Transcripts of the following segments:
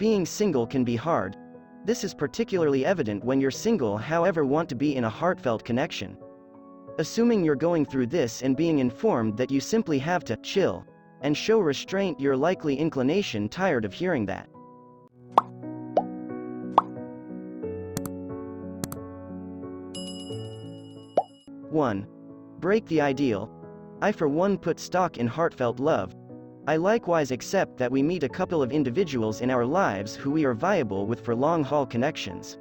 being single can be hard. This is particularly evident when you're single however want to be in a heartfelt connection. Assuming you're going through this and being informed that you simply have to chill and show restraint, you're likely inclination tired of hearing that. 1. Break the ideal. I for one put stock in heartfelt love. I likewise accept that we meet a couple of individuals in our lives who we are viable with for long-haul connections.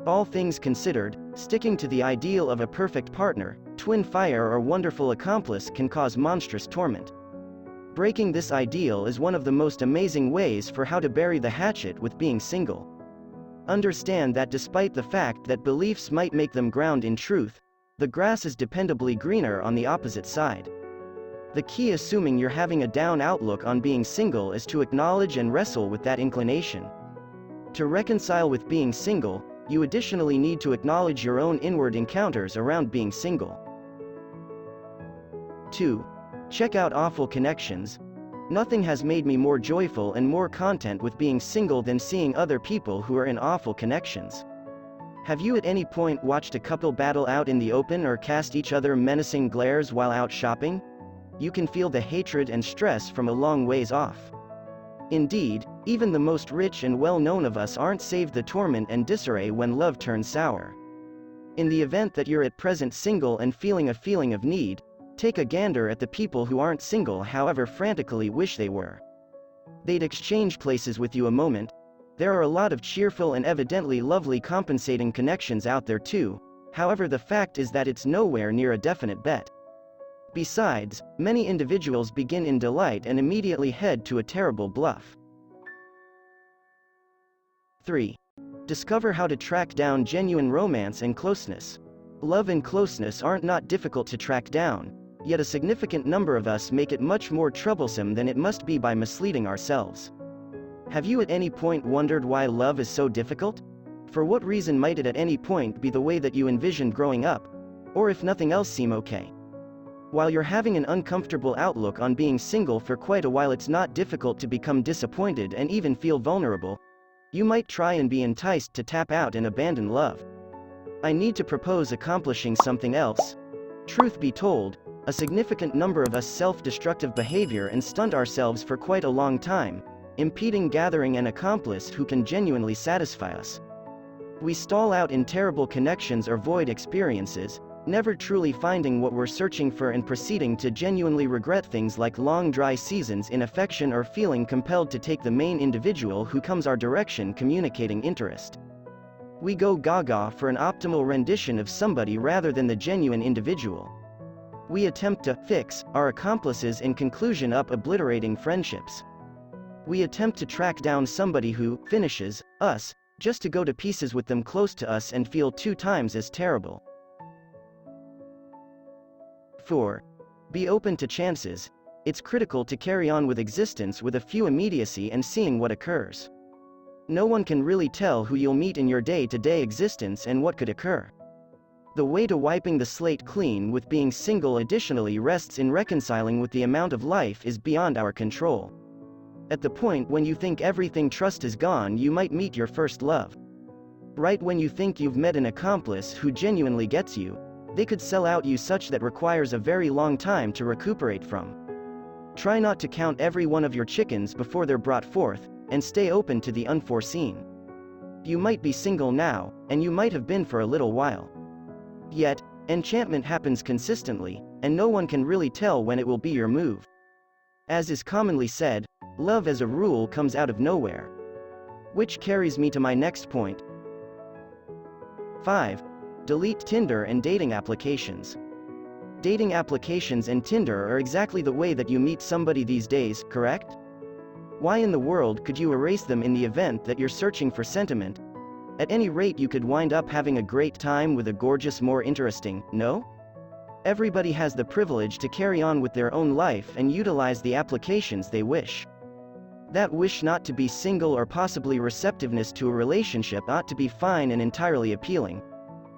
All things considered, sticking to the ideal of a perfect partner, twin fire or wonderful accomplice can cause monstrous torment. Breaking this ideal is one of the most amazing ways for how to bury the hatchet with being single. Understand that despite the fact that beliefs might make them ground in truth, the grass is dependably greener on the opposite side. The key, assuming you're having a down outlook on being single, is to acknowledge and wrestle with that inclination. To reconcile with being single, you additionally need to acknowledge your own inward encounters around being single. 2. Check out awful connections. Nothing has made me more joyful and more content with being single than seeing other people who are in awful connections. Have you at any point watched a couple battle out in the open or cast each other menacing glares while out shopping? You can feel the hatred and stress from a long ways off. Indeed, even the most rich and well-known of us aren't saved the torment and disarray when love turns sour. In the event that you're at present single and feeling a feeling of need, take a gander at the people who aren't single however frantically wish they were. They'd exchange places with you a moment. There are a lot of cheerful and evidently lovely compensating connections out there too, however the fact is that it's nowhere near a definite bet. Besides, many individuals begin in delight and immediately head to a terrible bluff. 3. Discover how to track down genuine romance and closeness. Love and closeness aren't not difficult to track down, yet a significant number of us make it much more troublesome than it must be by misleading ourselves. Have you at any point wondered why love is so difficult? For what reason might it at any point be the way that you envisioned growing up? Or if nothing else seem okay? While you're having an uncomfortable outlook on being single for quite a while, it's not difficult to become disappointed and even feel vulnerable. You might try and be enticed to tap out and abandon love. I need to propose accomplishing something else. Truth be told, a significant number of us self-destructive behavior and stunt ourselves for quite a long time, impeding gathering an accomplice who can genuinely satisfy us. We stall out in terrible connections or void experiences, never truly finding what we're searching for and proceeding to genuinely regret things like long dry seasons in affection or feeling compelled to take the main individual who comes our direction communicating interest. We go gaga for an optimal rendition of somebody rather than the genuine individual. We attempt to fix our accomplices, in conclusion up obliterating friendships. We attempt to track down somebody who finishes us, just to go to pieces with them close to us and feel 2 times as terrible. 4. Be open to chances. It's critical to carry on with existence with a few immediacy and seeing what occurs. No one can really tell who you'll meet in your day-to-day existence and what could occur. The way to wiping the slate clean with being single additionally rests in reconciling with the amount of life is beyond our control. At the point when you think everything trust is gone, you might meet your first love. Right when you think you've met an accomplice who genuinely gets you, they could sell out you such that requires a very long time to recuperate from. Try not to count every one of your chickens before they're brought forth, and stay open to the unforeseen. You might be single now, and you might have been for a little while. Yet, enchantment happens consistently, and no one can really tell when it will be your move. As is commonly said, love as a rule comes out of nowhere. Which carries me to my next point. 5. Delete Tinder and dating applications. Dating applications and Tinder are exactly the way that you meet somebody these days, correct? Why in the world could you erase them in the event that you're searching for sentiment? At any rate, you could wind up having a great time with a gorgeous, more interesting, no? Everybody has the privilege to carry on with their own life and utilize the applications they wish. That wish not to be single or possibly receptiveness to a relationship ought to be fine and entirely appealing.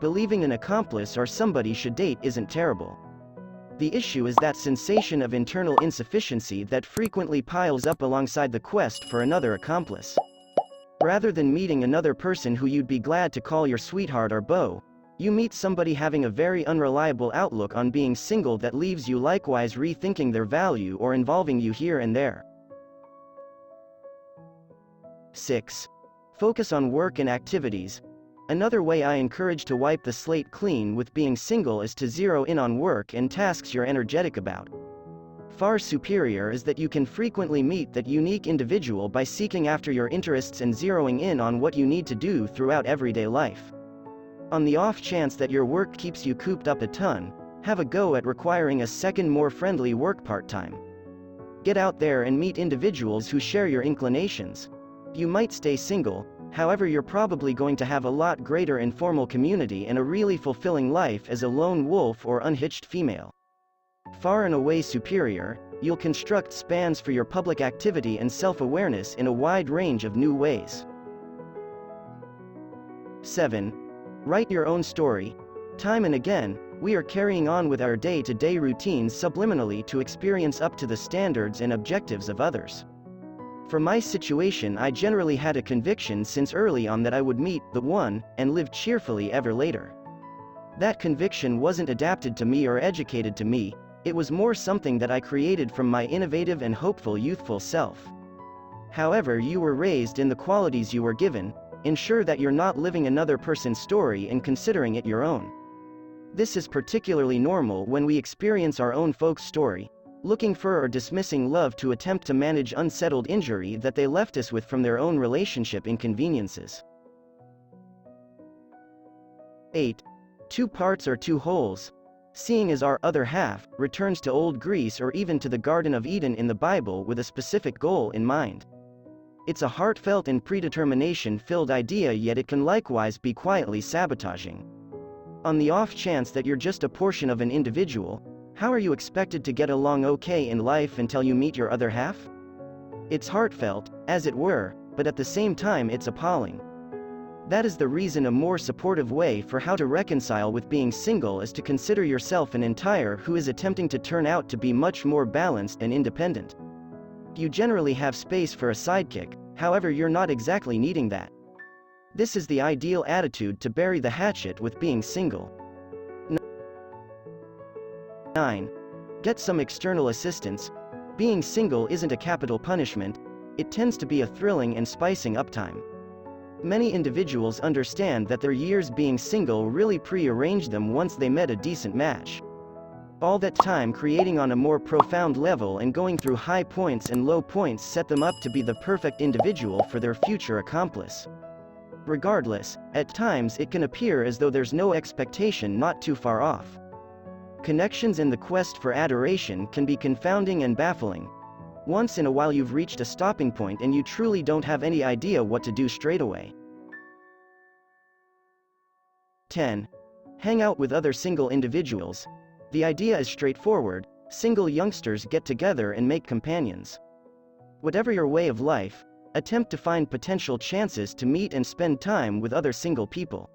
Believing an accomplice or somebody should date isn't terrible. The issue is that sensation of internal insufficiency that frequently piles up alongside the quest for another accomplice. Rather than meeting another person who you'd be glad to call your sweetheart or beau, you meet somebody having a very unreliable outlook on being single that leaves you likewise rethinking their value or involving you here and there. 6. Focus on work and activities. Another way I encourage to wipe the slate clean with being single is to zero in on work and tasks you're energetic about. Far superior is that you can frequently meet that unique individual by seeking after your interests and zeroing in on what you need to do throughout everyday life. On the off chance that your work keeps you cooped up a ton, have a go at requiring a second more friendly work part-time. Get out there and meet individuals who share your inclinations. You might stay single, however you're probably going to have a lot greater informal community and a really fulfilling life as a lone wolf or unhitched female. Far and away superior, you'll construct spans for your public activity and self-awareness in a wide range of new ways. 7. Write your own story. Time and again, we are carrying on with our day-to-day routines subliminally to experience up to the standards and objectives of others. For my situation, I generally had a conviction since early on that I would meet the one, and live cheerfully ever later. That conviction wasn't adapted to me or educated to me, it was more something that I created from my innovative and hopeful youthful self. However you were raised in the qualities you were given, ensure that you're not living another person's story and considering it your own. This is particularly normal when we experience our own folks' story, looking for or dismissing love to attempt to manage unsettled injury that they left us with from their own relationship inconveniences. 8. Two parts or two wholes. Seeing as our other half returns to old Greece or even to the Garden of Eden in the Bible with a specific goal in mind. It's a heartfelt and predetermination-filled idea, yet it can likewise be quietly sabotaging. On the off chance that you're just a portion of an individual, how are you expected to get along okay in life until you meet your other half? It's heartfelt, as it were, but at the same time it's appalling. That is the reason a more supportive way for how to reconcile with being single is to consider yourself an entire who is attempting to turn out to be much more balanced and independent. You generally have space for a sidekick, however you're not exactly needing that. This is the ideal attitude to bury the hatchet with being single. 9. Get some external assistance. Being single isn't a capital punishment, it tends to be a thrilling and spicing up time. Many individuals understand that their years being single really pre-arranged them once they met a decent match. All that time creating on a more profound level and going through high points and low points set them up to be the perfect individual for their future accomplice. Regardless, at times it can appear as though there's no expectation not too far off. Connections in the quest for adoration can be confounding and baffling. Once in a while you've reached a stopping point and you truly don't have any idea what to do straight away. 10. Hang out with other single individuals. The idea is straightforward: single youngsters get together and make companions. Whatever your way of life, attempt to find potential chances to meet and spend time with other single people.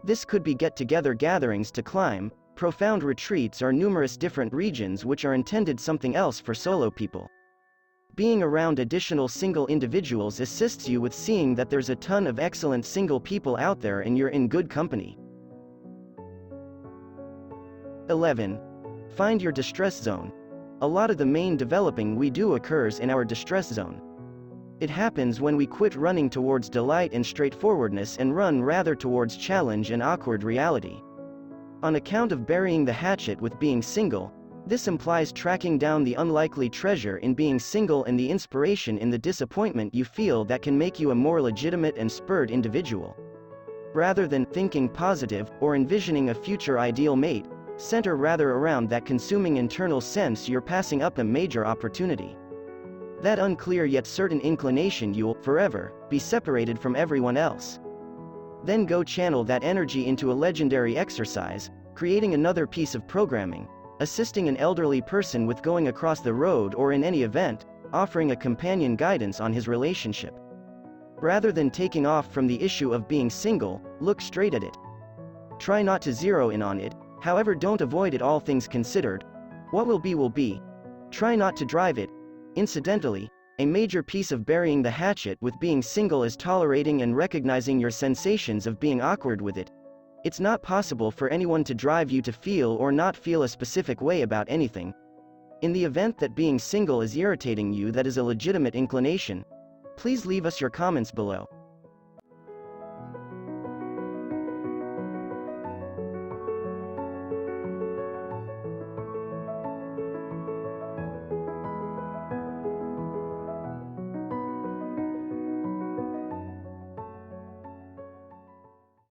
This could be get-together gatherings to climb, profound retreats, or numerous different regions which are intended something else for solo people. Being around additional single individuals assists you with seeing that there's a ton of excellent single people out there and you're in good company. 11. Find your distress zone. A lot of the main developing we do occurs in our distress zone. It happens when we quit running towards delight and straightforwardness and run rather towards challenge and awkward reality. On account of burying the hatchet with being single, this implies tracking down the unlikely treasure in being single and the inspiration in the disappointment you feel that can make you a more legitimate and spurred individual. Rather than thinking positive or envisioning a future ideal mate, center rather around that consuming internal sense you're passing up a major opportunity. That unclear yet certain inclination you'll, forever, be separated from everyone else. Then go channel that energy into a legendary exercise, creating another piece of programming, assisting an elderly person with going across the road, or in any event, offering a companion guidance on his relationship. Rather than taking off from the issue of being single, look straight at it. Try not to zero in on it, however don't avoid it, all things considered. What will be will be. Try not to drive it. Incidentally, A major piece of burying the hatchet with being single is tolerating and recognizing your sensations of being awkward with it. It's not possible for anyone to drive you to feel or not feel a specific way about anything. In the event that being single is irritating you, that is a legitimate inclination. Please leave us your comments below.